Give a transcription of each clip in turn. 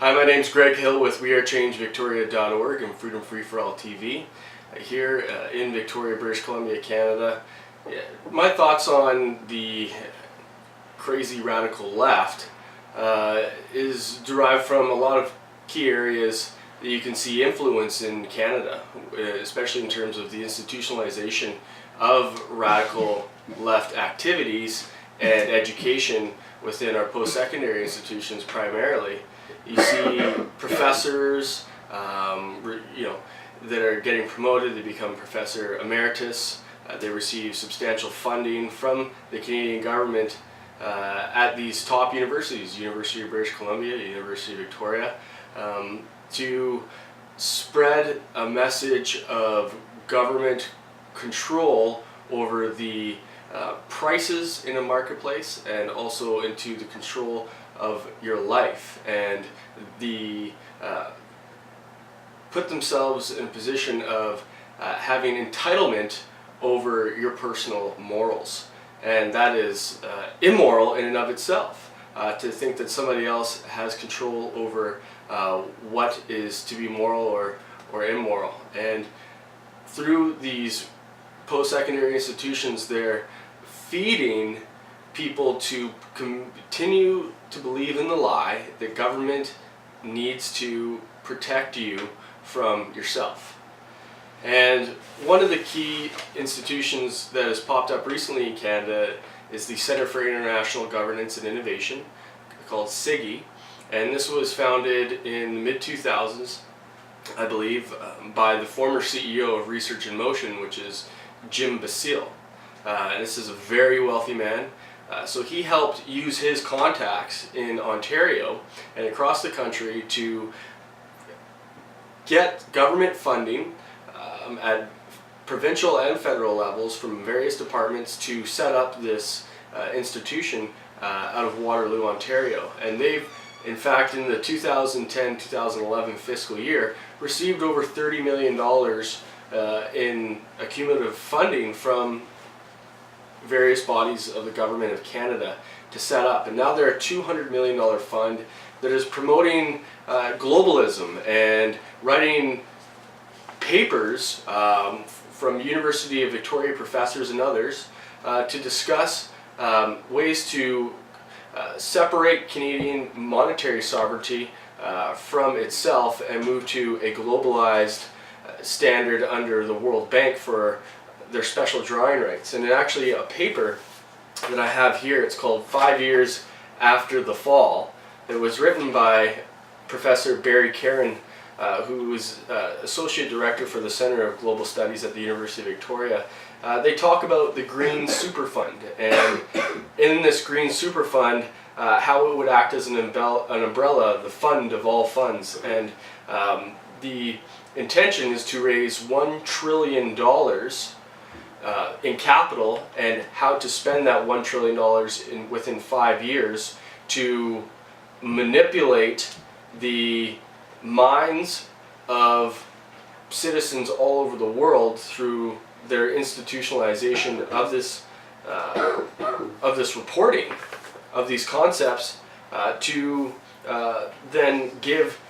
Hi, my name's Greg Hill with wearechange.victoria.org and Freedom Free for All TV here in Victoria, British Columbia, Canada. My thoughts on the crazy radical left is derived from a lot of key areas that you can see influence in Canada, especially in terms of the institutionalization of radical left activities and education within our post-secondary institutions primarily. You see professors, that are getting promoted. They become professor emeritus. They receive substantial funding from the Canadian government at these top universities, University of British Columbia, University of Victoria, to spread a message of government control over the prices in a marketplace and also into the control of your life, and the put themselves in a position of having entitlement over your personal morals, and that is immoral in and of itself. To think that somebody else has control over what is to be moral or immoral, and through these post-secondary institutions, they're feeding people to continue to believe in the lie that government needs to protect you from yourself. And one of the key institutions that has popped up recently in Canada is the Centre for International Governance and Innovation, called CIGI, and this was founded in the mid-2000s, I believe, by the former CEO of Research in Motion, which is Jim Balsillie. And this is a very wealthy man. So he helped use his contacts in Ontario and across the country to get government funding at provincial and federal levels from various departments to set up this institution out of Waterloo, Ontario. And they've, in fact, in the 2010-2011 fiscal year, received over $30 million in cumulative funding from various bodies of the government of Canada to set up. And now they're a $200 million fund that is promoting globalism and writing papers from University of Victoria professors and others to discuss ways to separate Canadian monetary sovereignty from itself and move to a globalized standard under the World Bank for their special drawing rights. And actually a paper that I have here, it's called 5 Years After the Fall. It was written by Professor Barry Caron, who is Associate Director for the Centre of Global Studies at the University of Victoria. They talk about the Green Superfund, and in this Green Superfund, how it would act as an umbrella, the fund of all funds. And the intention is to raise $1 trillion in capital, and how to spend that $1 trillion within 5 years to manipulate the minds of citizens all over the world through their institutionalization of this reporting of these concepts, to then give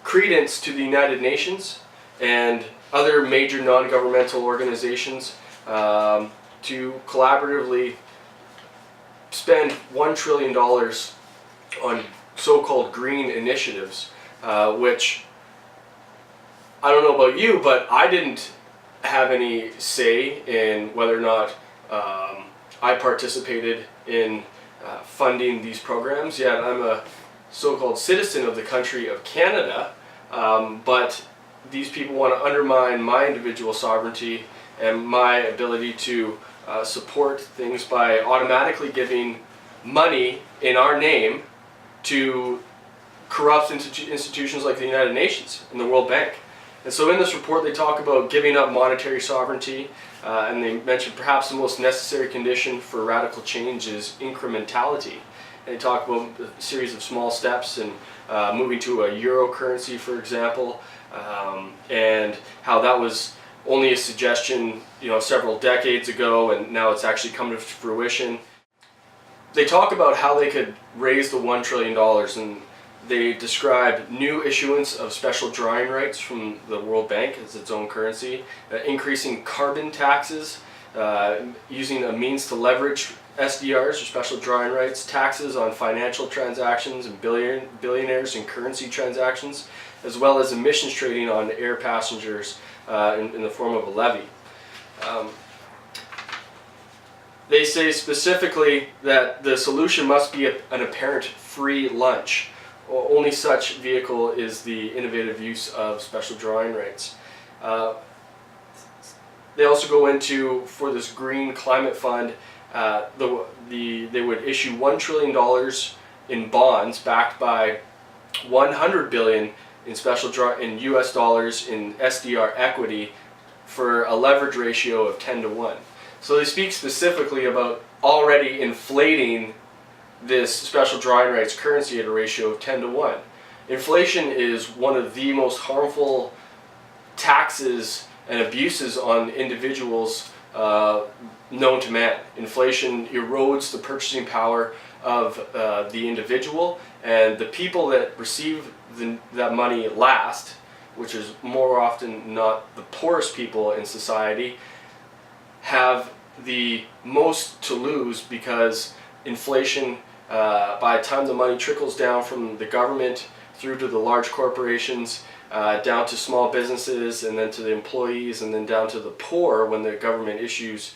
credence to the United Nations and other major non-governmental organizations to collaboratively spend $1 trillion on so-called green initiatives, which, I don't know about you, but I didn't have any say in whether or not I participated in funding these programs. Yet I'm a so-called citizen of the country of Canada, but these people want to undermine my individual sovereignty and my ability to support things by automatically giving money in our name to corrupt institutions like the United Nations and the World Bank. And so in this report they talk about giving up monetary sovereignty, and they mention perhaps the most necessary condition for radical change is incrementality. And they talk about a series of small steps and moving to a euro currency, for example, and how that was only a suggestion, several decades ago, and now it's actually come to fruition. They talk about how they could raise the $1 trillion, and They describe new issuance of special drawing rights from the World Bank as its own currency, increasing carbon taxes, using a means to leverage SDRs or special drawing rights, taxes on financial transactions and billionaires and currency transactions, as well as emissions trading on air passengers in the form of a levy. They say specifically that the solution must be an apparent free lunch. Only such vehicle is the innovative use of special drawing rights. They also go into, for this green climate fund, they would issue $1 trillion in bonds backed by $100 billion in US dollars in SDR equity for a leverage ratio of 10 to 1. So they speak specifically about already inflating this special drawing rights currency at a ratio of 10 to 1. Inflation is one of the most harmful taxes and abuses on individuals known to man. Inflation erodes the purchasing power of the individual, and the people that receive that money last, which is more often not the poorest people in society, have the most to lose, because inflation, by the time the money trickles down from the government through to the large corporations, down to small businesses, and then to the employees, and then down to the poor when the government issues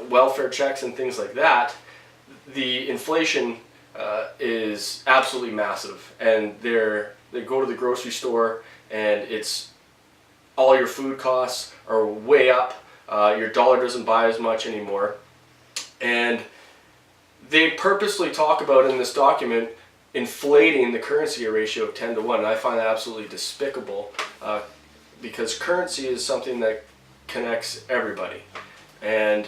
welfare checks and things like that, the inflation is absolutely massive. And they go to the grocery store, and it's all your food costs are way up. Your dollar doesn't buy as much anymore. And they purposely talk about in this document inflating the currency ratio of 10 to 1. And I find that absolutely despicable, because currency is something that connects everybody. And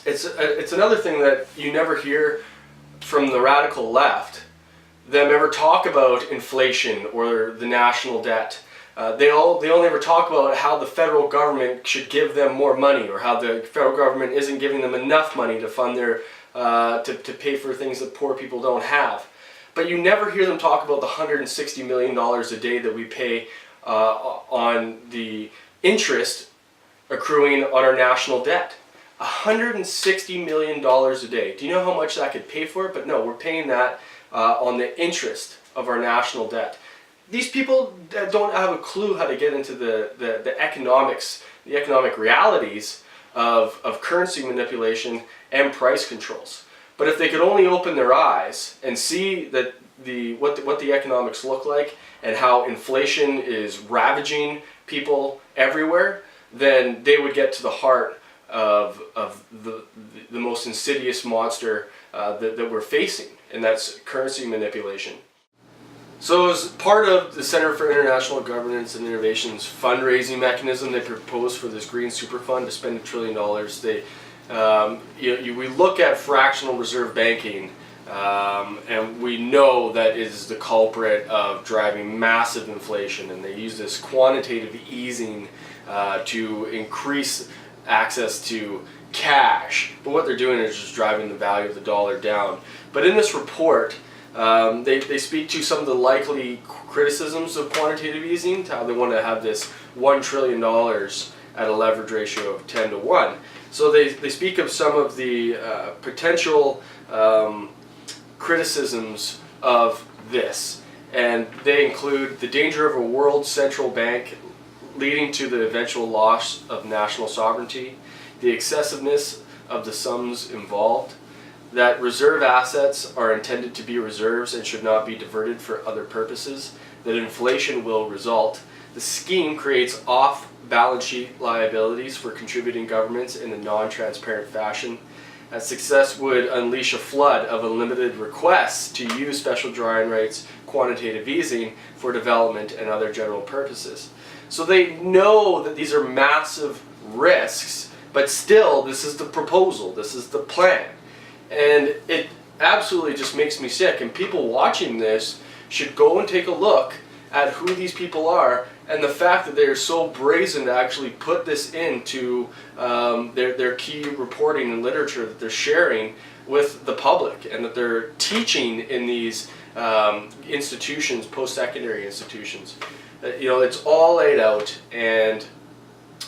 it's another thing that you never hear from the radical left, them ever talk about inflation or the national debt. They only ever talk about how the federal government should give them more money, or how the federal government isn't giving them enough money to fund their to pay for things that poor people don't have. But you never hear them talk about the $160 million a day that we pay on the interest accruing on our national debt. $160 million a day. Do you know how much that could pay for it? But no, we're paying that on the interest of our national debt. These people don't have a clue how to get into the economics, the economic realities of currency manipulation and price controls. But if they could only open their eyes and see that what the economics look like, and how inflation is ravaging people everywhere, then they would get to the heart of the most insidious monster that we're facing, and that's currency manipulation. So as part of the Center for International Governance and Innovation's fundraising mechanism, they proposed for this green super fund to spend $1 trillion. We look at fractional reserve banking, and we know that is the culprit of driving massive inflation, and they use this quantitative easing to increase access to cash. But what they're doing is just driving the value of the dollar down. But in this report, they speak to some of the likely criticisms of quantitative easing, how they want to have this $1 trillion at a leverage ratio of 10 to 1. So they speak of some of the potential criticisms of this, and they include the danger of a world central bank leading to the eventual loss of national sovereignty, the excessiveness of the sums involved, that reserve assets are intended to be reserves and should not be diverted for other purposes, that inflation will result. The scheme creates off-balance sheet liabilities for contributing governments in a non-transparent fashion. That success would unleash a flood of unlimited requests to use special drawing rights, quantitative easing for development and other general purposes. So they know that these are massive risks, but still this is the proposal, this is the plan. And it absolutely just makes me sick, and people watching this should go and take a look at who these people are, and the fact that they are so brazen to actually put this into their key reporting and literature that they're sharing with the public, and that they're teaching in these institutions, post-secondary institutions. It's all laid out, and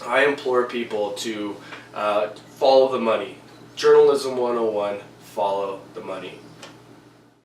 I implore people to follow the money. Journalism 101, follow the money.